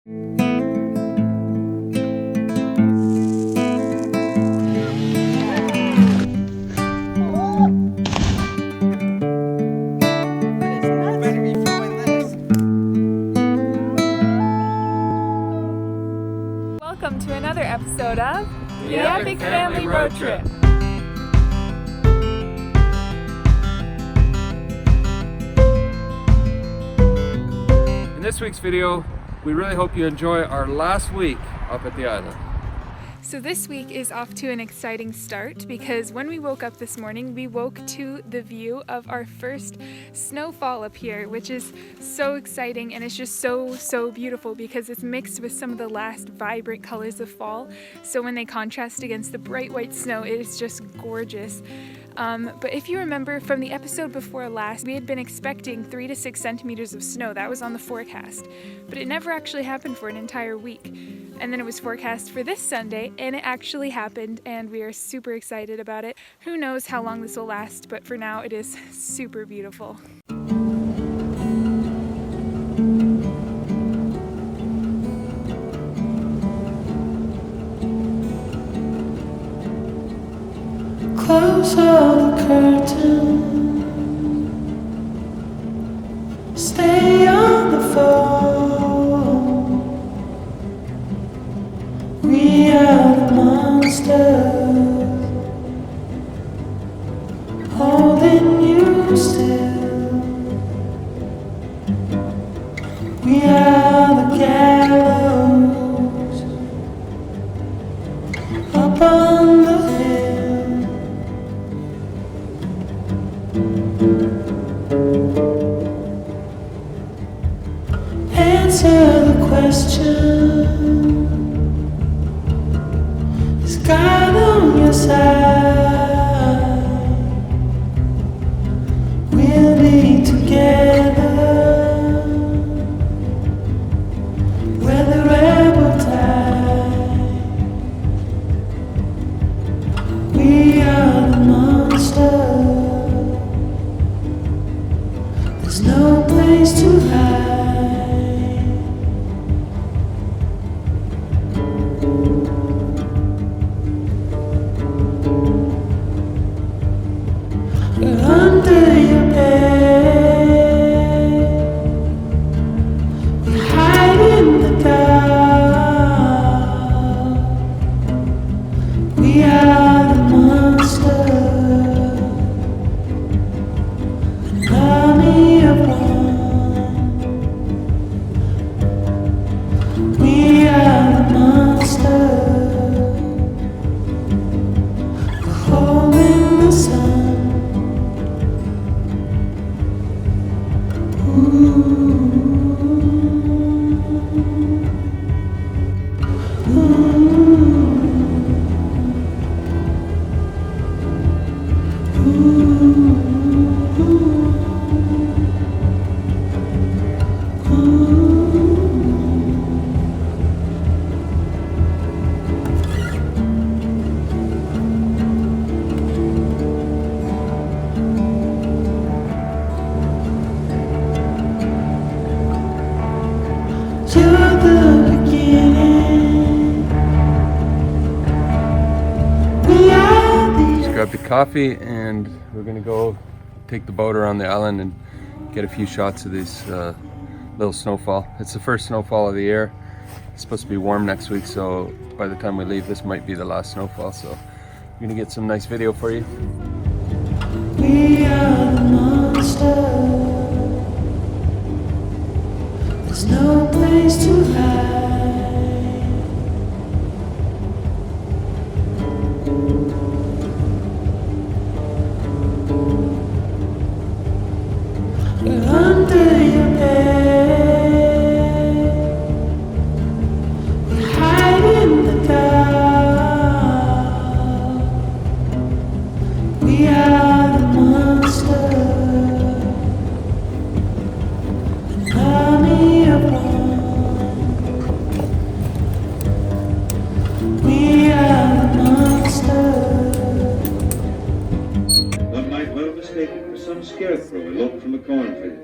Welcome to another episode of the Epic Family Road Trip. In this week's video, we really hope you enjoy our last week up at the island. So this week is off to an exciting start because when we woke up this morning, we woke to the view of our first snowfall up here, which is so exciting, and it's just so beautiful because it's mixed with some of the last vibrant colors of fall. So when they contrast against the bright white snow, it is just gorgeous. But if you remember from the episode before last, we had been expecting 3 to 6 centimeters of snow. That was on the forecast, but it never actually happened for an entire week. And then it was forecast for this Sunday, and it actually happened, and we are super excited about it. Who knows how long this will last, but for now it is super beautiful. Close all the curtains, stay on the phone. We are the monsters, holding you still. We are the gallows, up on the hill. Answer the question, is God on your side? We'll be together, we're the rebel tide. We are the monsters, there's no place to hide. We're under your bed, we hide in the dark. We are the monsters, an army of one. We are the monsters, we're holding the sun. Grab the coffee and we're gonna go take the boat around the island and get a few shots of this little snowfall. It's the first snowfall of the year. It's supposed to be warm next week, so by the time we leave, this might be the last snowfall. So we're gonna get some nice video for you. We are the monsters, there's no place to hide. We're under your bed, we hide in the dark. We are the monsters, an army of one. We are the monsters. One might well mistake it for some scarecrow eloped from a cornfield.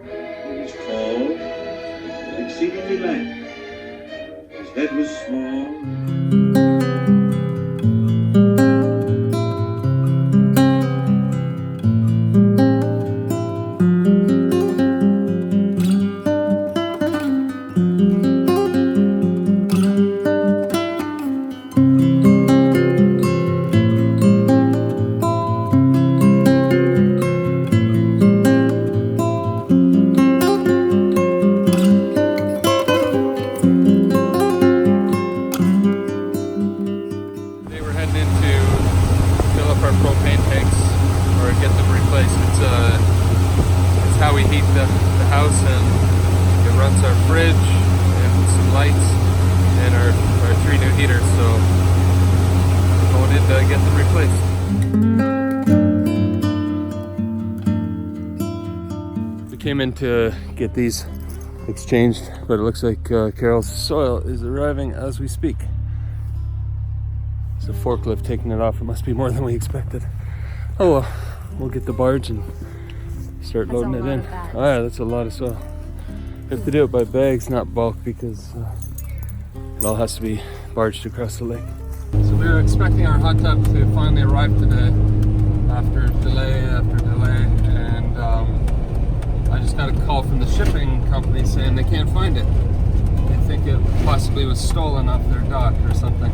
It is tall, with exceedingly rocky land. His head was small. Our propane tanks or get them replaced. It's how we heat the house, and it runs our fridge and some lights and our 3 new heaters, so going in to get them replaced. We came in to get these exchanged, but it looks like Carol's soil is arriving as we speak. It's a forklift taking it off. It must be more than we expected. Oh well, we'll get the barge and start loading it in. Oh yeah, that's a lot of soil. We have to do it by bags, not bulk, because it all has to be barged across the lake. So we were expecting our hot tub to finally arrive today after delay, and I just got a call from the shipping company saying they can't find it. They think it possibly was stolen off their dock or something.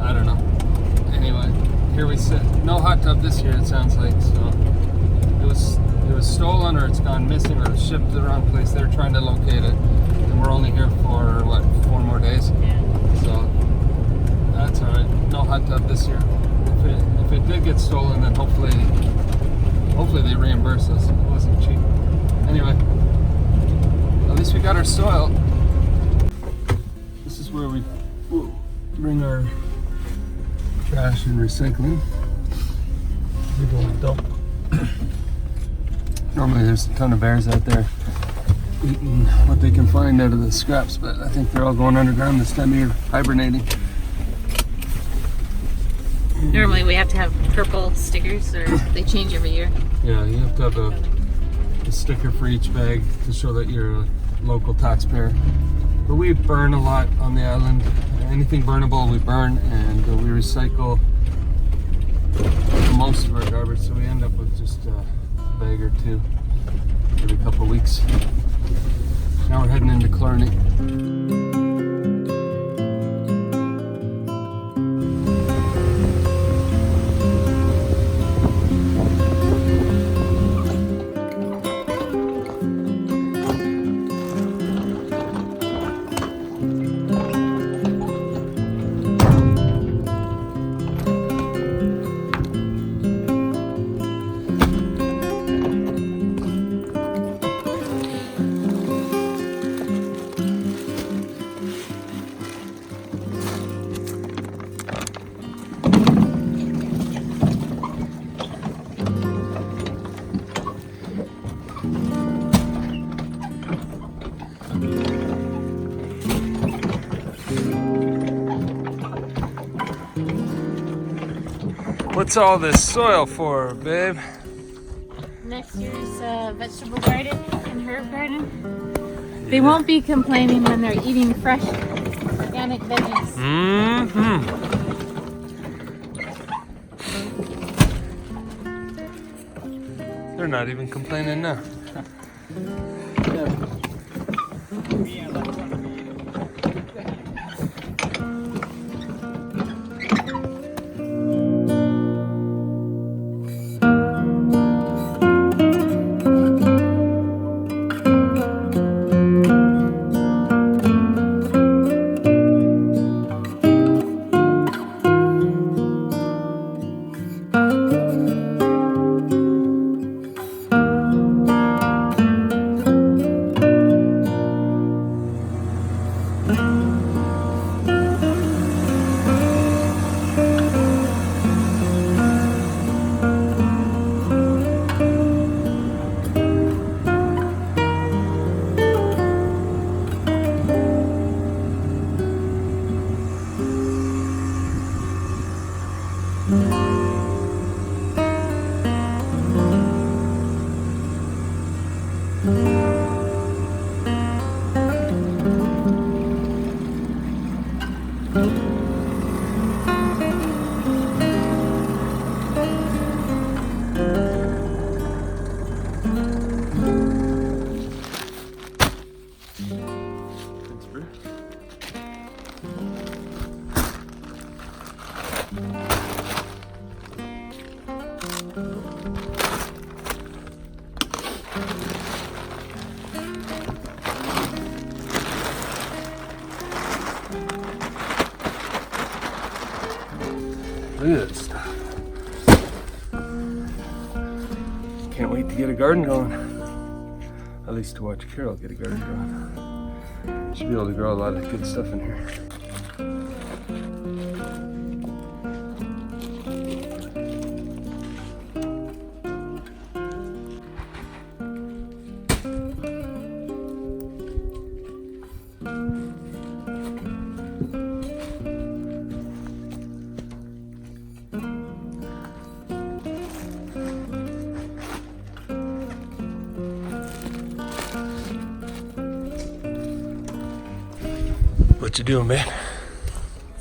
I don't know. Anyway, here we sit. No hot tub this year, it sounds like. So it was stolen, or it's gone missing, or it's shipped to the wrong place. They're trying to locate it, and we're only here for what, 4 more days. Yeah. So that's all right. No hot tub this year. If it did get stolen, then hopefully they reimburse us. It wasn't cheap. Anyway, at least we got our soil. This is where we bring our trash and recycling. Big old dump. Normally there's a ton of bears out there eating what they can find out of the scraps, but I think they're all going underground this time of year, hibernating. Normally we have to have purple stickers, or they change every year. Yeah, you have to have a sticker for each bag to show that you're a local taxpayer. But we burn a lot on the island. Anything burnable we burn, and we recycle most of our garbage, so we end up with just a bag or 2 every couple of weeks. Now we're heading into Killarney. What's all this soil for, babe? Next year's vegetable garden and herb garden. They won't be complaining when they're eating fresh organic veggies. Mm-hmm. They're not even complaining now. Look at this stuff. Can't wait to get a garden going. At least to watch Carol get a garden going. Should be able to grow a lot of good stuff in here. What you doing, man?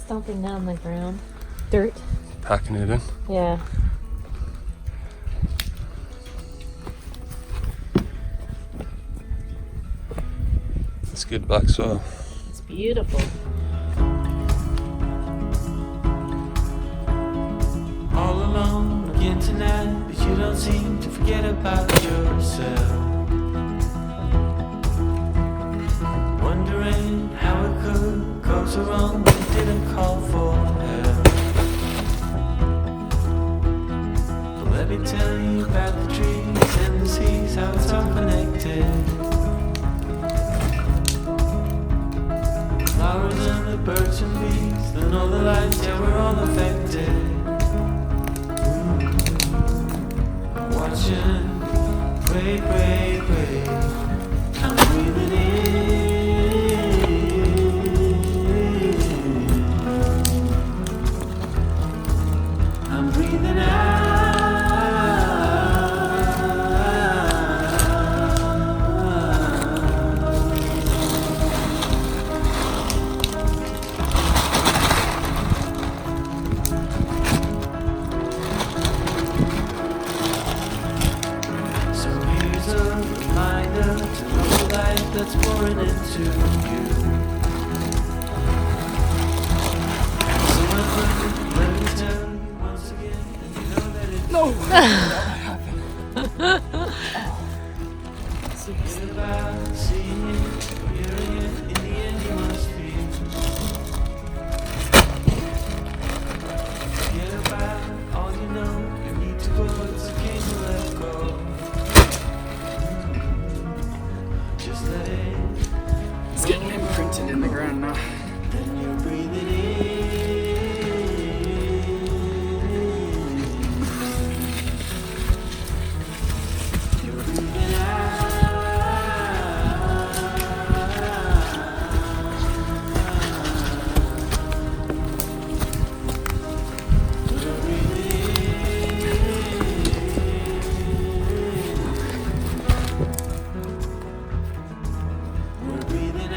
Stomping down the ground. Dirt. Packing it in. Yeah. It's good black soil. It's beautiful. All alone again tonight, but you don't seem to forget about yourself. Wondering how it could go so wrong when you didn't call for help. Well, let me tell you about the trees and the seas, how it's all connected. Flowers and the birds and bees, and all the lights, yeah, we're all affected. Watching, wait, wait, wait, I'm breathing in. I'm breathing out. So here's a reminder to know the light that's pouring into you. So let me tell you once again, and you know that it's No! Forget about seeing it, hearing it, in the end you must feel. Forget about all you know, you need to go, it's okay to let go. Just let it, It's getting imprinted in the ground now. then you're breathing in. You're breathing out. We're breathing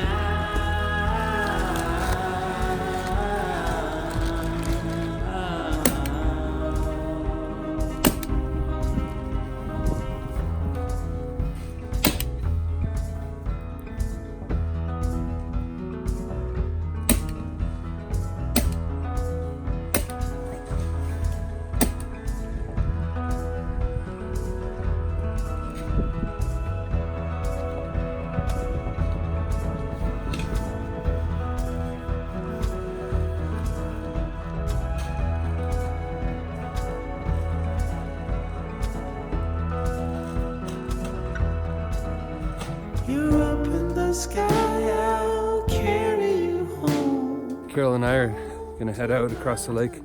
You're up in the sky, I'll carry you home. Carol and I are gonna head out across the lake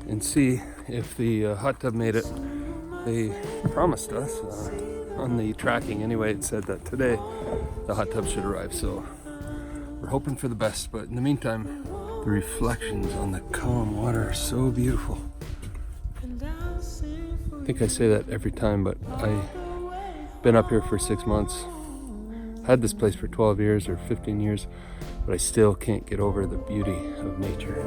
and see if the hot tub made it. They promised us on the tracking anyway, it said that today the hot tub should arrive, so we're hoping for the best. But in the meantime, the reflections on the calm water are so beautiful. I think I say that every time, but I've been up here for 6 months. had this place for 12 years or 15 years, but I still can't get over the beauty of nature.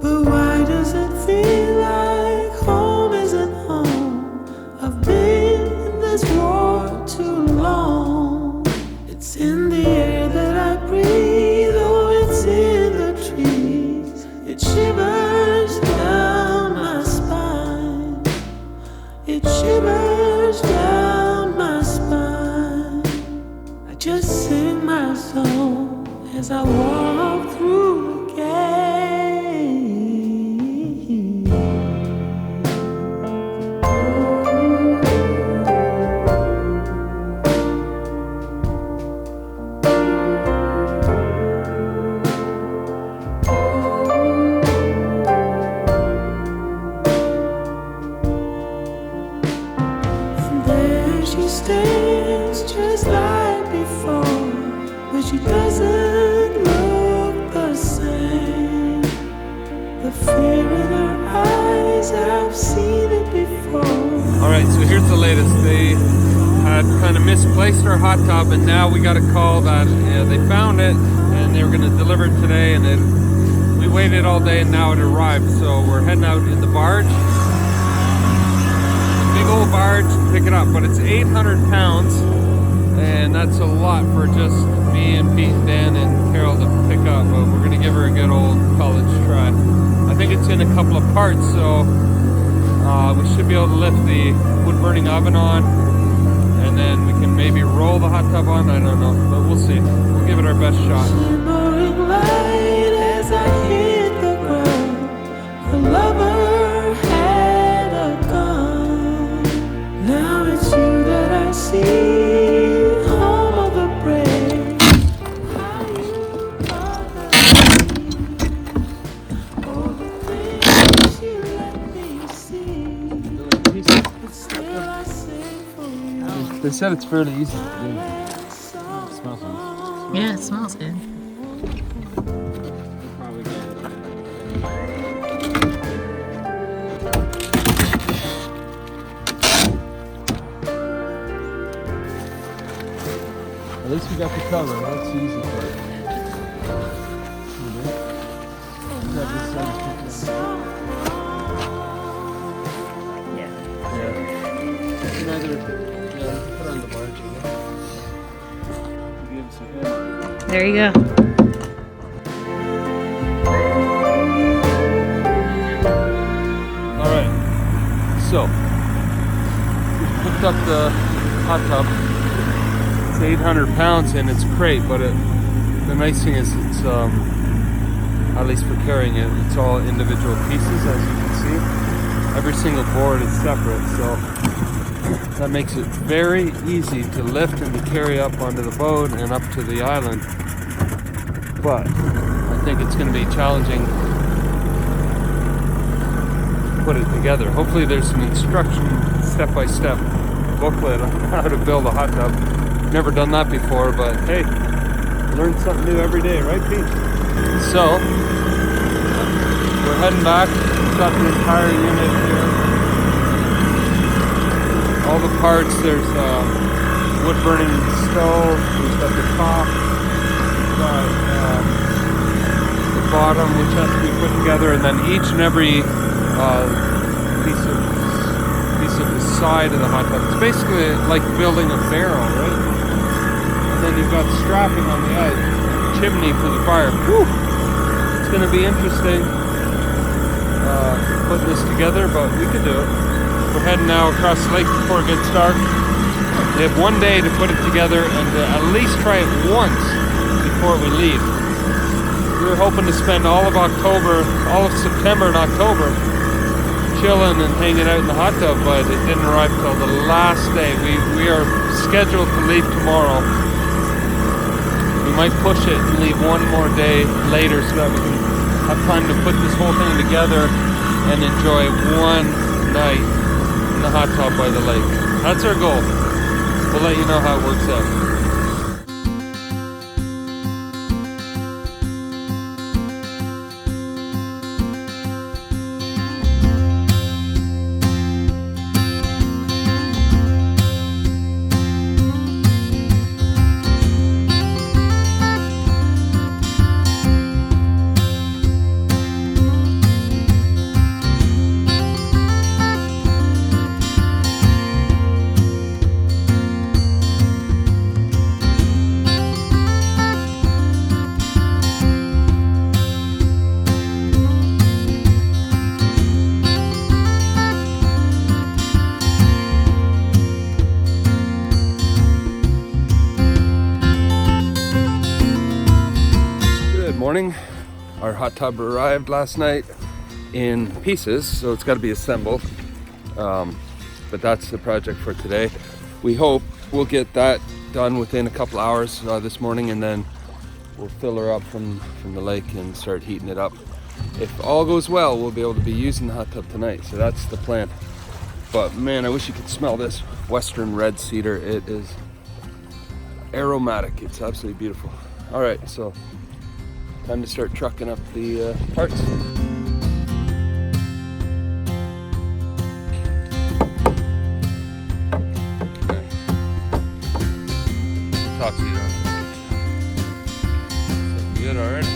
But why does it feel like home isn't home? I've been in this war too long. It's in the air that I breathe, oh, it's in the trees. It shivers down my spine. It shivers down my spine. I just sing my song as I walk through the gate. She stands just like before, but she doesn't look the same. The fear in her eyes, I've seen it before. Alright, so here's the latest. They had kind of misplaced our hot tub, and now we got a call that they found it and they were going to deliver it today, and then we waited all day and now it arrived. So we're heading out in the barge. Big old barge to pick it up, but it's 800 pounds, and that's a lot for just me and Pete and Dan and Carol to pick up, but we're going to give her a good old college try. I think it's in a couple of parts, so we should be able to lift the wood-burning oven on, and then we can maybe roll the hot tub on, I don't know, but we'll see. We'll give it our best shot. Shimmering light as I hit the ground. The lover had a gun. Now it's you that I see, home of the brave. How you bother me. All the things you let me see. But still I sing for you. They said it's fairly easy to do. It smells nice. Yeah, it smells good. At least we got the cover. That's the easy part. Yeah. Yeah. You can either put on the barge. Give us a hand. There you go. All right. So we picked up the hot tub. It's 800 pounds and it's great, but the nice thing is it's at least for carrying it, it's all individual pieces, as you can see. Every single board is separate, so that makes it very easy to lift and to carry up onto the boat and up to the island. But I think it's going to be challenging to put it together. Hopefully there's some instruction, step-by-step booklet on how to build a hot tub. Never done that before, but hey, learn something new every day, right, Pete? So we're heading back. We've got the entire unit here. All the parts. There's wood-burning stove. We've got the top. We've got the bottom, which has to be put together, and then each and every piece of the side of the hot tub. It's basically like building a barrel, right? And then you've got strapping on the edge, chimney for the fire. Whew! It's going to be interesting putting this together, but we can do it. We're heading now across the lake before it gets dark. We have one day to put it together and to at least try it once before we leave. We were hoping to spend all of September and October chilling and hanging out in the hot tub, but it didn't arrive till the last day. We are scheduled to leave tomorrow. We might push it and leave one more day later so that we can have time to put this whole thing together and enjoy one night in the hot tub by the lake. That's our goal. We'll let you know how it works out. morning. Our hot tub arrived last night in pieces, so it's got to be assembled. But that's the project for today. We hope we'll get that done within a couple hours this morning, and then we'll fill her up from the lake and start heating it up. If all goes well, we'll be able to be using the hot tub tonight, so that's the plan. But man, I wish you could smell this western red cedar. It is aromatic. It's absolutely beautiful. All right, so time to start trucking up the parts. Talk to you. Good already.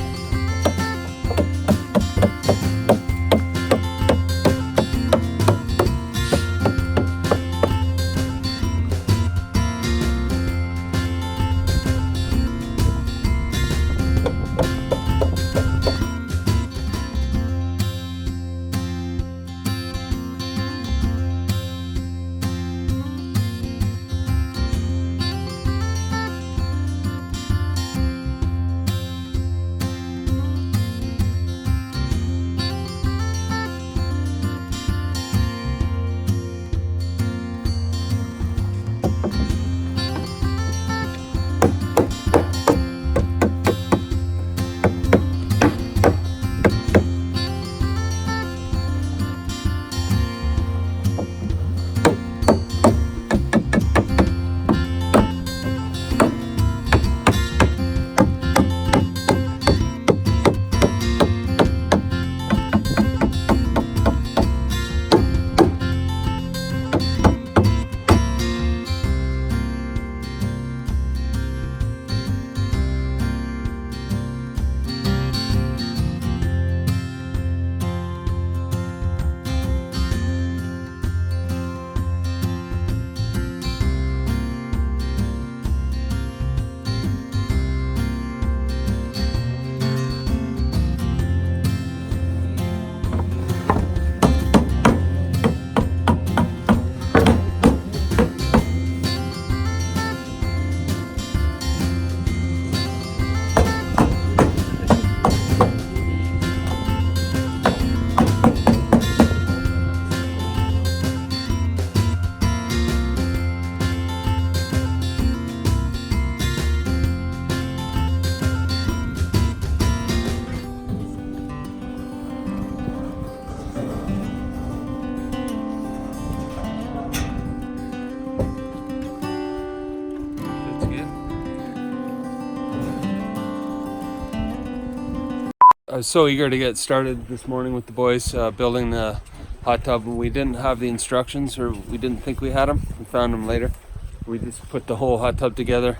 I was so eager to get started this morning with the boys building the hot tub. We didn't have the instructions, or we didn't think we had them. We found them later. We just put the whole hot tub together,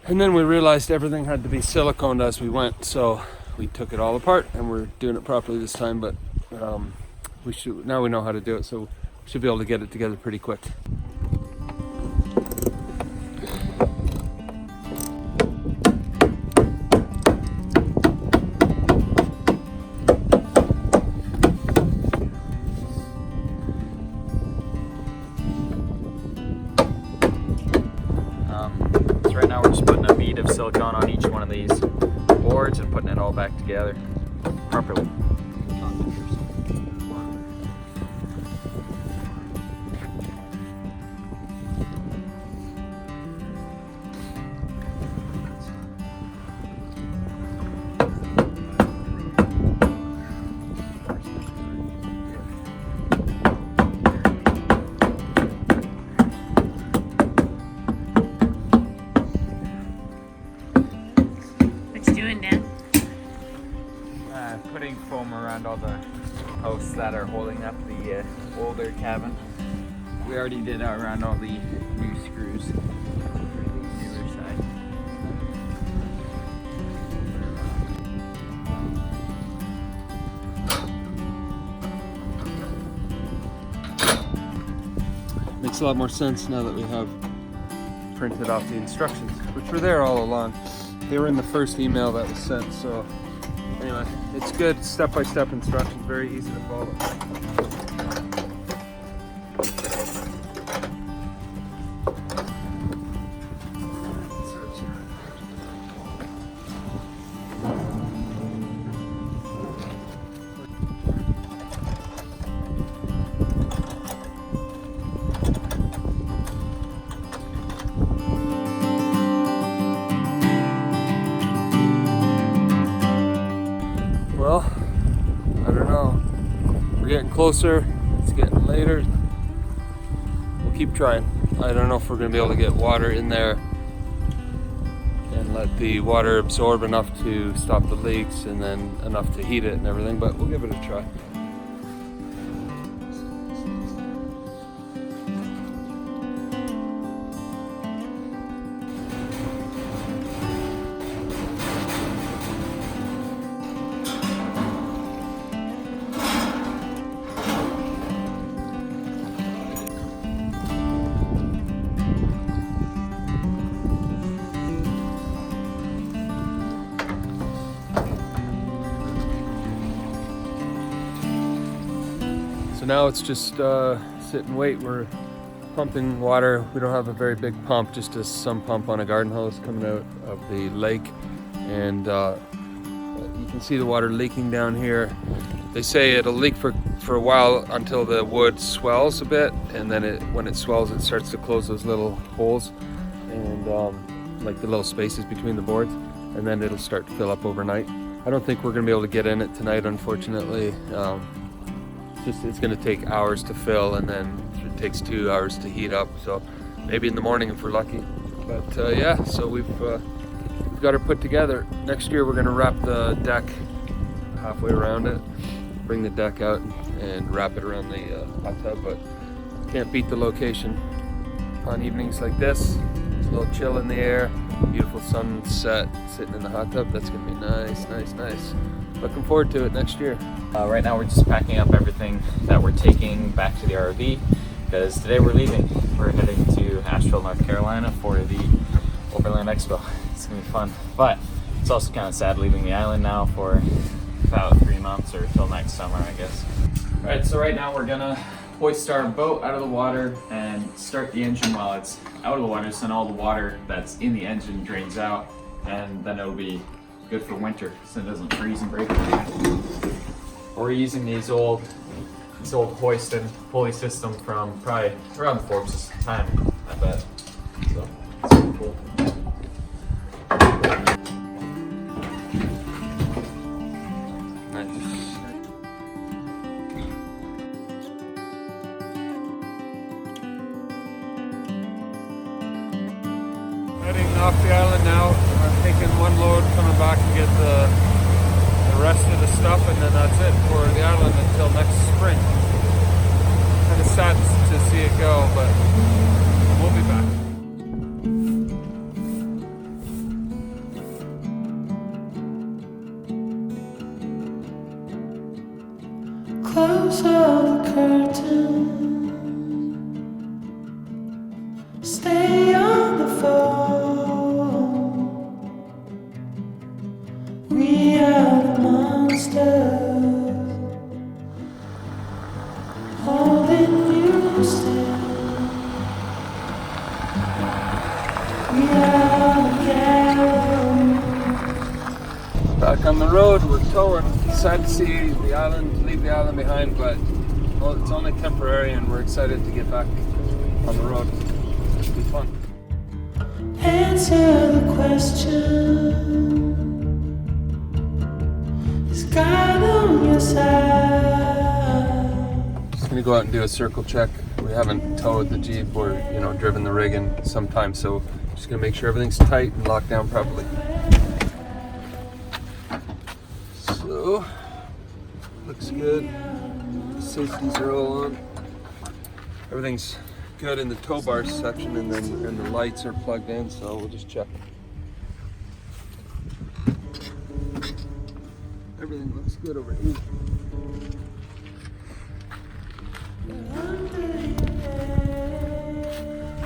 and then we realized everything had to be siliconed as we went, so we took it all apart, and we're doing it properly this time. But now we know how to do it, so we should be able to get it together pretty quick. Right now we're just putting a bead of silicone on each one of these boards and putting it all back together properly. Putting foam around all the posts that are holding up the older cabin. We already did around all the new screws for the newer side. Makes a lot more sense now that we have printed off the instructions, which were there all along. They were in the first email that was sent, so anyway, it's good step-by-step instructions, very easy to follow. getting closer. It's getting later. We'll keep trying. I don't know if we're going to be able to get water in there and let the water absorb enough to stop the leaks and then enough to heat it and everything, but we'll give it a try. So now it's just sit and wait. We're pumping water. We don't have a very big pump, just a sump pump on a garden hose coming out of the lake. And you can see the water leaking down here. They say it'll leak for a while until the wood swells a bit, and then when it swells, it starts to close those little holes and like the little spaces between the boards, and then it'll start to fill up overnight. I don't think we're gonna be able to get in it tonight, unfortunately. It's going to take hours to fill, and then it takes 2 hours to heat up, so maybe in the morning if we're lucky. But yeah, so we've got her put together. Next year we're going to wrap the deck halfway around it, bring the deck out and wrap it around the hot tub, but can't beat the location on evenings like this. It's a little chill in the air, beautiful sunset sitting in the hot tub. That's going to be nice, nice, nice. Looking forward to it next year. Right now we're just packing up everything that we're taking back to the RV, because today we're leaving. We're heading to Asheville, North Carolina for the Overland Expo. It's gonna be fun, but it's also kind of sad leaving the island now for about 3 months or till next summer, I guess. All right, so right now we're gonna hoist our boat out of the water and start the engine while it's out of the water, so then all the water that's in the engine drains out, and then it'll be good for winter so it doesn't freeze and break. We're using this old hoist and pulley system from probably around Forbes' time, I bet. So it's pretty cool. Heading off the island now. I'm taking one load, coming back to get the rest of the stuff, and then that's it for the island until next spring. Kind of sad to see it go, but we'll be back. Close all the curtains, stay on the phone. We are the monsters, holding you still. We are the gallows. Back on the road, we're towing. Sad to see the island, leave the island behind, but well, it's only temporary, and we're excited to get back on the road. It'll be fun. Answer the question. Is God on your side? Just gonna go out and do a circle check. We haven't towed the Jeep or driven the rig in some time, so just gonna make sure everything's tight and locked down properly. So looks good. Safeties are all on. Everything's good in the tow bar section, and the lights are plugged in, so we'll just check. Everything looks good over here.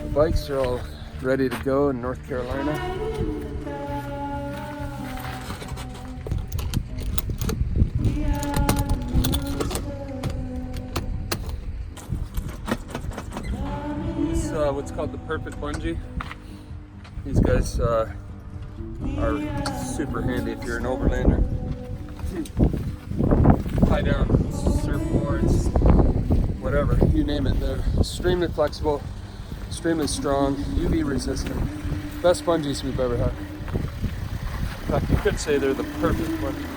The bikes are all ready to go in North Carolina. What's called the perfect bungee. These guys are super handy if you're an overlander. Tie down surfboards, whatever, you name it. They're extremely flexible, extremely strong, UV resistant. Best bungees we've ever had. In fact, you could say they're the perfect bungee.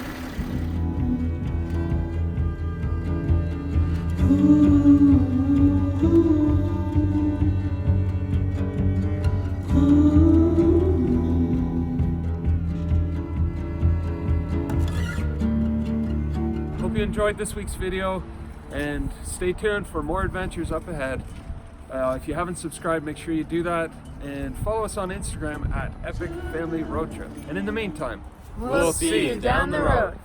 Hope you enjoyed this week's video, and stay tuned for more adventures up ahead. If you haven't subscribed, make sure you do that, and follow us on Instagram at Epic Family Road Trip. And in the meantime, We'll see you down the road.